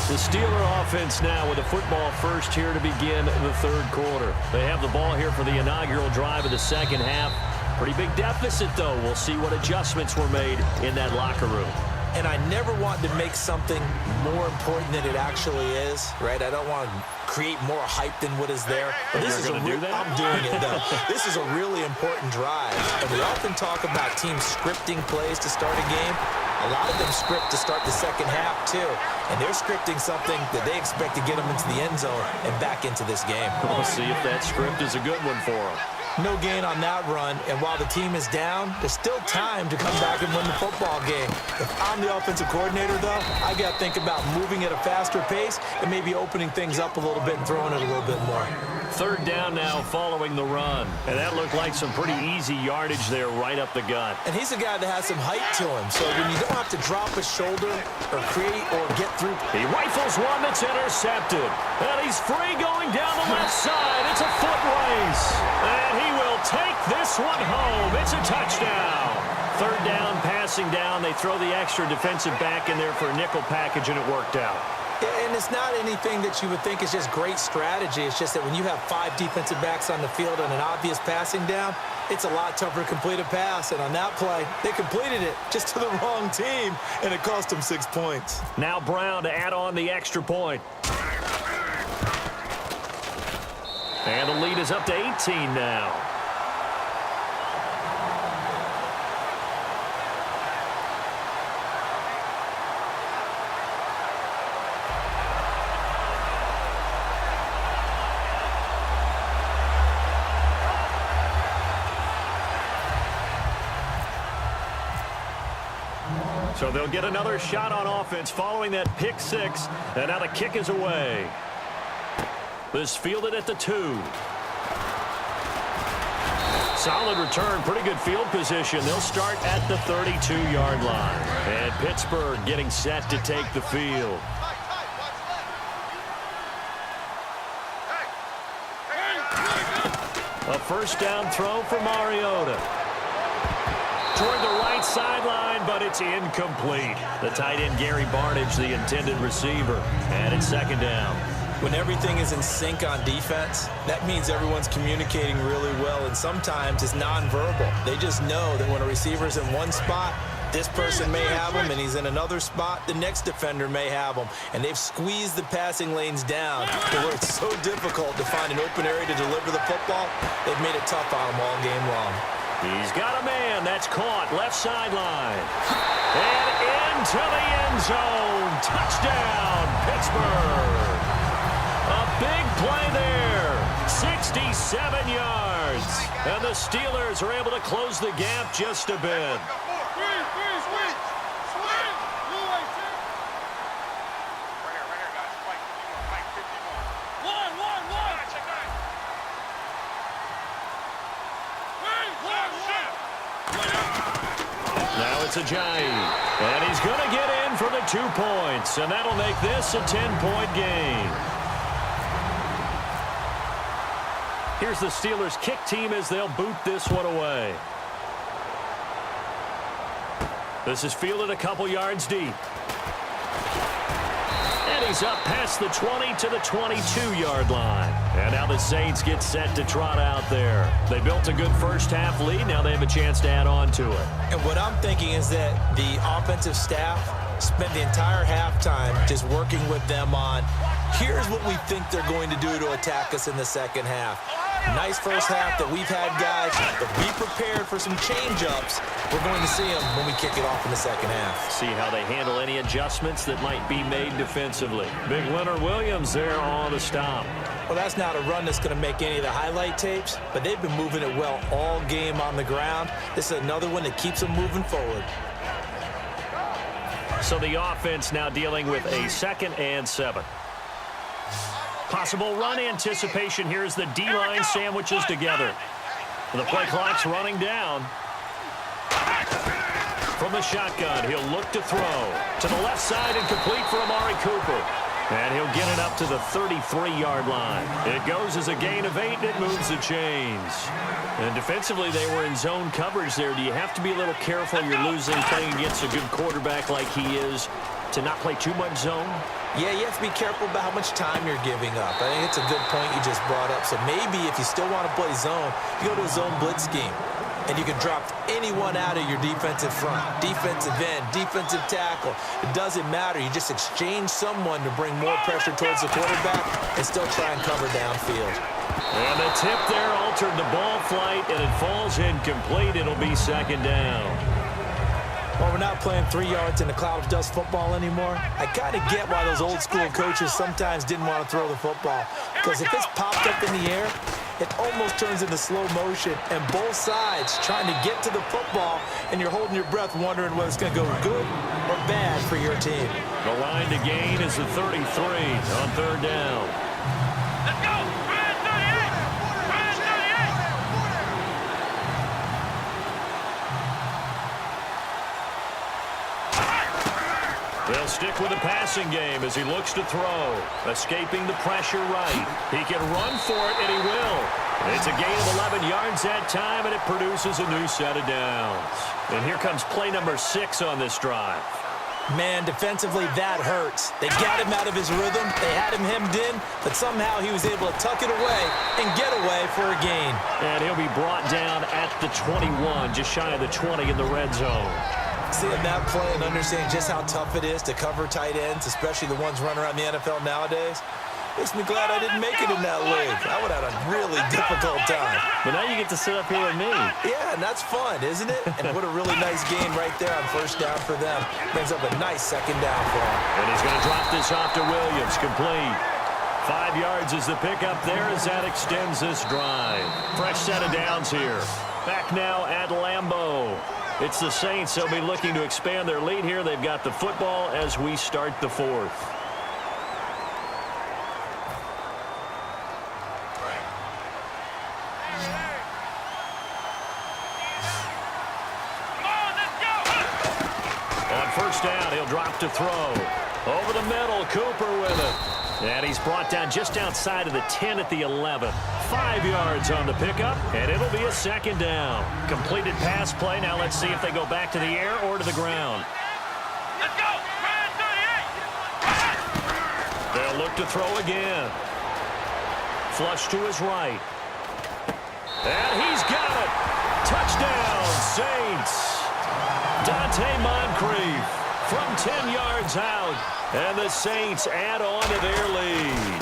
The Steeler offense now with the football first here to begin the third quarter. They have the ball here for the inaugural drive of the second half. Pretty big deficit, though. We'll see what adjustments were made in that locker room. And I never want to make something more important than it actually is, right? I don't want to create more hype than what is there. But this is I'm doing it, though. This is a really important drive. And we often talk about teams scripting plays to start a game. A lot of them script to start the second half, too. And they're scripting something that they expect to get them into the end zone and back into this game. We'll see if that script is a good one for them. No gain on that run, and while the team is down, there's still time to come back and win the football game. If I'm the offensive coordinator, though, I got to think about moving at a faster pace and maybe opening things up a little bit and throwing it a little bit more. Third down now following the run. And that looked like some pretty easy yardage there right up the gut. And he's a guy that has some height to him, so when you don't have to drop a shoulder or create or get through. He rifles one that's intercepted. And he's free going down the left side. It's a foot race. And he will take this one home. It's a touchdown. Third down, passing down. They throw the extra defensive back in there for a nickel package, and it worked out. And it's not anything that you would think is just great strategy. It's just that when you have 5 defensive backs on the field and an obvious passing down, it's a lot tougher to complete a pass. And on that play, they completed it just to the wrong team, and it cost them 6 points. Now Brown to add on the extra point. And the lead is up to 18 now. So they'll get another shot on offense following that pick 6. And now the kick is away. This fielded at the 2. Solid return, pretty good field position. They'll start at the 32-yard line. And Pittsburgh getting set to take the field. A first down throw for Mariota. Toward the right sideline, but it's incomplete. The tight end, Gary Barnidge, the intended receiver. And it's second down. When everything is in sync on defense, that means everyone's communicating really well, and sometimes it's nonverbal. They just know that when a receiver's in one spot, this person may have him, and he's in another spot, the next defender may have him. And they've squeezed the passing lanes down to where it's so difficult to find an open area to deliver the football. They've made it tough on him all game long. He's got a man. That's caught. Left sideline. And into the end zone. Touchdown, Pittsburgh. A big play there. 67 yards. And the Steelers are able to close the gap just a bit. Now it's Ajayi, and he's going to get in for the 2 points, and that'll make this a 10-point game. Here's the Steelers' kick team as they'll boot this one away. This is fielded a couple yards deep. And he's up past the 20 to the 22-yard line. And now the Saints get set to trot out there. They built a good first-half lead. Now they have a chance to add on to it. And what I'm thinking is that the offensive staff spent the entire halftime just working with them on, here's what we think they're going to do to attack us in the second half. Nice first half that we've had, guys, but be prepared for some change-ups. We're going to see them when we kick it off in the second half. See how they handle any adjustments that might be made defensively. Big Leonard Williams there on the stop. Well, that's not a run that's going to make any of the highlight tapes, but they've been moving it well all game on the ground. This is another one that keeps them moving forward. So the offense now dealing with a 2nd and 7. Possible run anticipation here as the D-line sandwiches together. The play clock's running down. From the shotgun, he'll look to throw. To the left side and complete for Amari Cooper. And he'll get it up to the 33-yard line. It goes as a gain of 8, and it moves the chains. And defensively, they were in zone coverage there. Do you have to be a little careful? You're losing playing against a good quarterback like he is. to not play too much zone? Yeah, you have to be careful about how much time you're giving up. I think it's a good point you just brought up. So maybe if you still want to play zone, you go to a zone blitz scheme. And you can drop anyone out of your defensive front, defensive end, defensive tackle. It doesn't matter. You just exchange someone to bring more pressure towards the quarterback and still try and cover downfield. And the tip there altered the ball flight, and it falls incomplete. It'll be second down. Well, we're not playing 3 yards in a cloud of dust football anymore. I kind of get why those old school coaches sometimes didn't want to throw the football. Because if it's popped up in the air, it almost turns into slow motion, and both sides trying to get to the football, and you're holding your breath wondering whether it's going to go good or bad for your team. The line to gain is the 33 on third down. Let's go! Red 38! Red 38! They'll stick with the passing game as he looks to throw. Escaping the pressure right. He can run for it, and he will. It's a gain of 11 yards that time, and it produces a new set of downs. And here comes play number 6 on this drive. Man, defensively, that hurts. They got him out of his rhythm. They had him hemmed in, but somehow he was able to tuck it away and get away for a gain. And he'll be brought down at the 21, just shy of the 20 in the red zone. Seeing that play and understanding just how tough it is to cover tight ends, especially the ones running around the NFL nowadays, makes me glad I didn't make it in that league. I would have had a really difficult time. But now you get to sit up here with me. Yeah, and that's fun, isn't it? And what a really nice game right there on first down for them. Brings up a nice second down for them. And he's going to drop this off to Williams, complete. 5 yards is the pickup there as that extends this drive. Fresh set of downs here. Back now at Lambeau. It's the Saints. They'll be looking to expand their lead here. They've got the football as we start the fourth. On first down, he'll drop to throw. Over the middle, Cooper with it. And he's brought down just outside of the 10 at the 11. 5 yards on the pickup, and it'll be a second down. Completed pass play. Now let's see if they go back to the air or to the ground. Let's go! Red 38! They'll look to throw again. Flush to his right. And he's got it. Touchdown, Saints. Dante Moncrief from 10 yards out. And the Saints add on to their lead.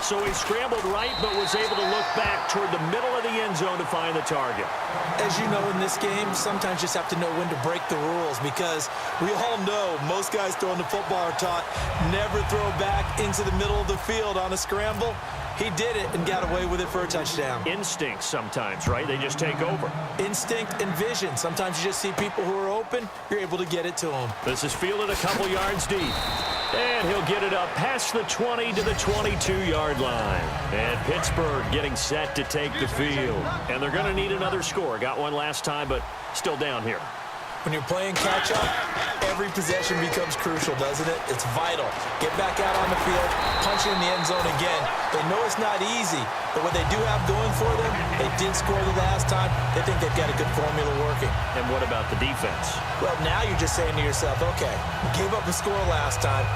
So he scrambled right, but was able to look back toward the middle of the end zone to find the target. As you know, in this game, sometimes you just have to know when to break the rules, because we all know most guys throwing the football are taught never throw back into the middle of the field on a scramble. He did it and got away with it for a touchdown. Instinct sometimes, right? They just take over. Instinct and vision. Sometimes you just see people who are open, you're able to get it to them. This is fielded a couple yards deep. And he'll get it up past the 20 to the 22-yard line. And Pittsburgh getting set to take the field. And they're going to need another score. Got one last time, but still down here. When you're playing catch-up, every possession becomes crucial, doesn't it? It's vital. Get back out on the field, punch it in the end zone again. They know it's not easy, but what they do have going for them, they did score the last time. They think they've got a good formula working. And what about the defense? Well, now you're just saying to yourself, okay, we gave up a score last time.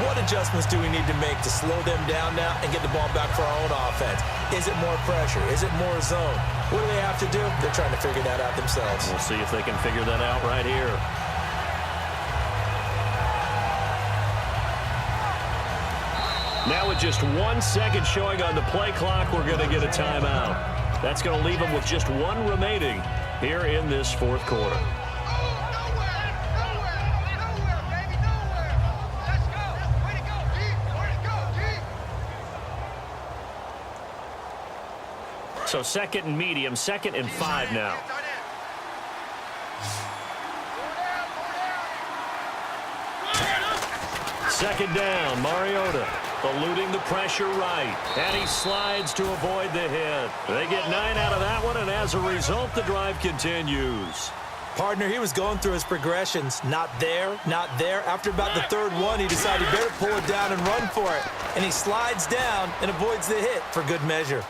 What adjustments do we need to make to slow them down now and get the ball back for our own offense? Is it more pressure? Is it more zone? What do they have to do? They're trying to figure that out themselves. We'll see if they can figure that out right here. Now with just 1 second showing on the play clock, we're going to get a timeout. That's going to leave them with just one remaining here in this fourth quarter. So second and medium, 2nd and 5 now. Second down, Mariota eluding the pressure right. And he slides to avoid the hit. They get 9 out of that one, and as a result, the drive continues. Partner, he was going through his progressions. Not there, not there. After about the third one, he decided he better pull it down and run for it. And he slides down and avoids the hit for good measure.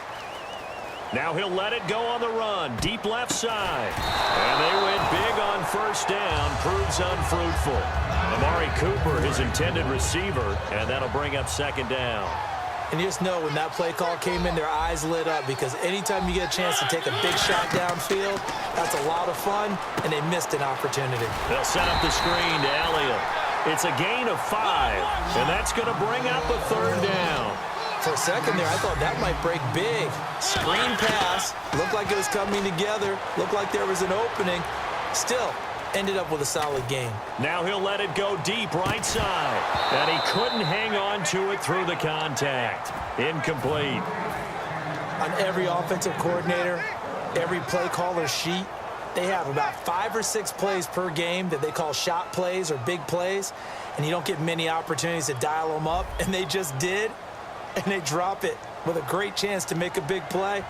Now he'll let it go on the run. Deep left side. And they went big on first down. Proves unfruitful. Amari Cooper, his intended receiver, and that'll bring up second down. And you just know when that play call came in, their eyes lit up because anytime you get a chance to take a big shot downfield, that's a lot of fun, and they missed an opportunity. They'll set up the screen to Elliott. It's a gain of 5, and that's going to bring up a third down. For a second there, I thought that might break big. Screen pass, looked like it was coming together, looked like there was an opening. Still, ended up with a solid game. Now he'll let it go deep right side. And he couldn't hang on to it through the contact. Incomplete. On every offensive coordinator, every play caller sheet, they have about 5 or 6 plays per game that they call shot plays or big plays, and you don't get many opportunities to dial them up, and they just did, and they drop it with a great chance to make a big play.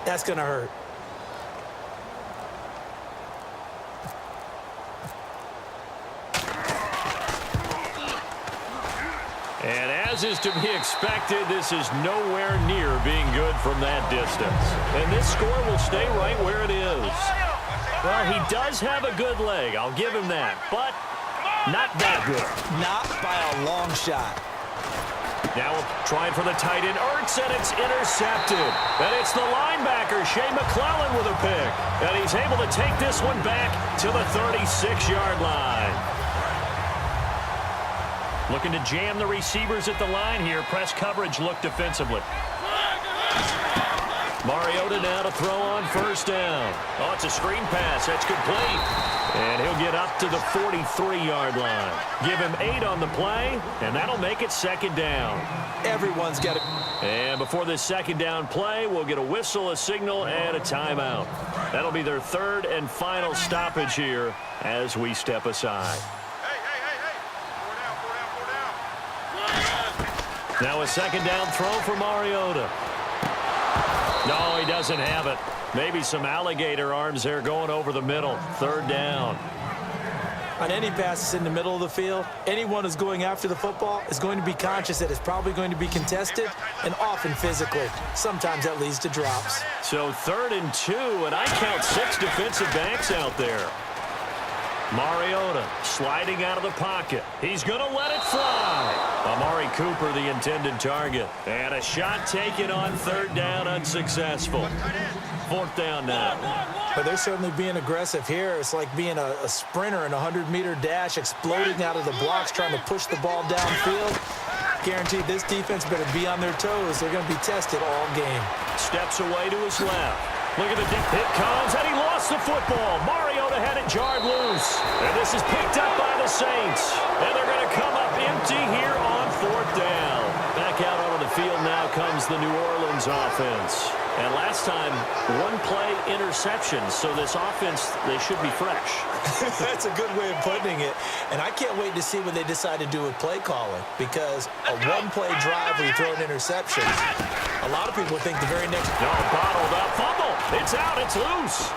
That's going to hurt. And as is to be expected, this is nowhere near being good from that distance. And this score will stay right where it is. Well, he does have a good leg, I'll give him that, but not that good. Not by a long shot. Now trying for the tight end, Ertz, and it's intercepted. And it's the linebacker, Shea McClellan, with a pick. And he's able to take this one back to the 36-yard line. Looking to jam the receivers at the line here. Press coverage look defensively. Mariota now to throw on first down. Oh, it's a screen pass. That's complete. And he'll get up to the 43-yard line. Give him 8 on the play, and that'll make it second down. Everyone's got it. And before this second down play, we'll get a whistle, a signal, and a timeout. That'll be their third and final stoppage here as we step aside. Now a second down throw for Mariota. No, he doesn't have it. Maybe some alligator arms there going over the middle. Third down. On any passes in the middle of the field, anyone who's going after the football is going to be conscious that it's probably going to be contested and often physically. Sometimes that leads to drops. So 3rd and 2, and I count 6 defensive backs out there. Mariota sliding out of the pocket. He's going to let it fly. Amari Cooper, the intended target. And a shot taken on 3rd down, unsuccessful. 4th down now. But they're certainly being aggressive here. It's like being a sprinter in a 100-meter dash, exploding out of the blocks, trying to push the ball downfield. Guaranteed this defense better be on their toes. They're going to be tested all game. Steps away to his left. Look at the dip. Hit comes, and he lost the football. Mariota had it jarred loose. And this is picked up by the Saints. And they're going to come up empty here on 4th down. Back out onto the field now comes the New Orleans offense. And last time, 1-play interception. So this offense, they should be fresh. That's a good way of putting it. And I can't wait to see what they decide to do with play calling. Because a 1-play drive where you throw an interception, a lot of people think the very next... No, bottled up. Fumble. It's out. It's loose.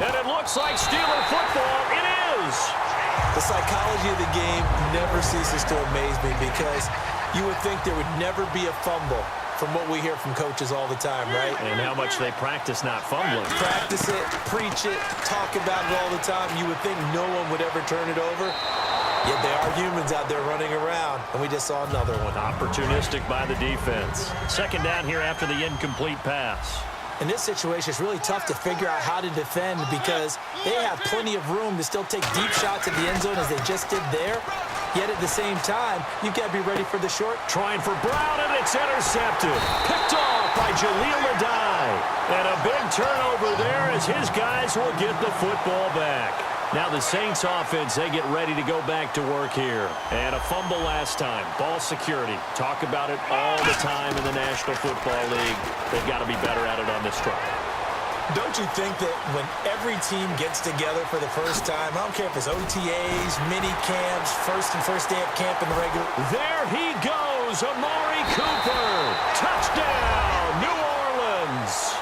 And it looks like Steeler football. It is. The psychology of the game never ceases to amaze me because you would think there would never be a fumble from what we hear from coaches all the time, right? And how much they practice not fumbling. Practice it, preach it, talk about it all the time. You would think no one would ever turn it over. Yet there are humans out there running around, and we just saw another one. Opportunistic by the defense. Second down here after the incomplete pass. In this situation, it's really tough to figure out how to defend because they have plenty of room to still take deep shots at the end zone as they just did there. Yet at the same time, you've got to be ready for the short. Trying for Brown, and it's intercepted. Picked off by Jaleel Adai. And a big turnover there as his guys will get the football back. Now the Saints offense, they get ready to go back to work here. And a fumble last time. Ball security. Talk about it all the time in the National Football League. They've got to be better at it on this drive. Don't you think that when every team gets together for the first time, I don't care if it's OTAs, mini camps, first day of camp in the regular... There he goes, Amari Cooper. Touchdown, New Orleans.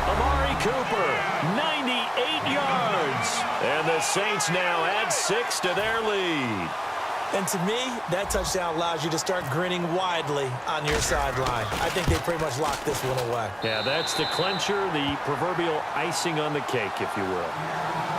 Amari Cooper, 98 yards. And the Saints now add 6 to their lead. And to me, that touchdown allows you to start grinning widely on your sideline. I think they pretty much locked this one away. Yeah, that's the clincher, the proverbial icing on the cake, if you will.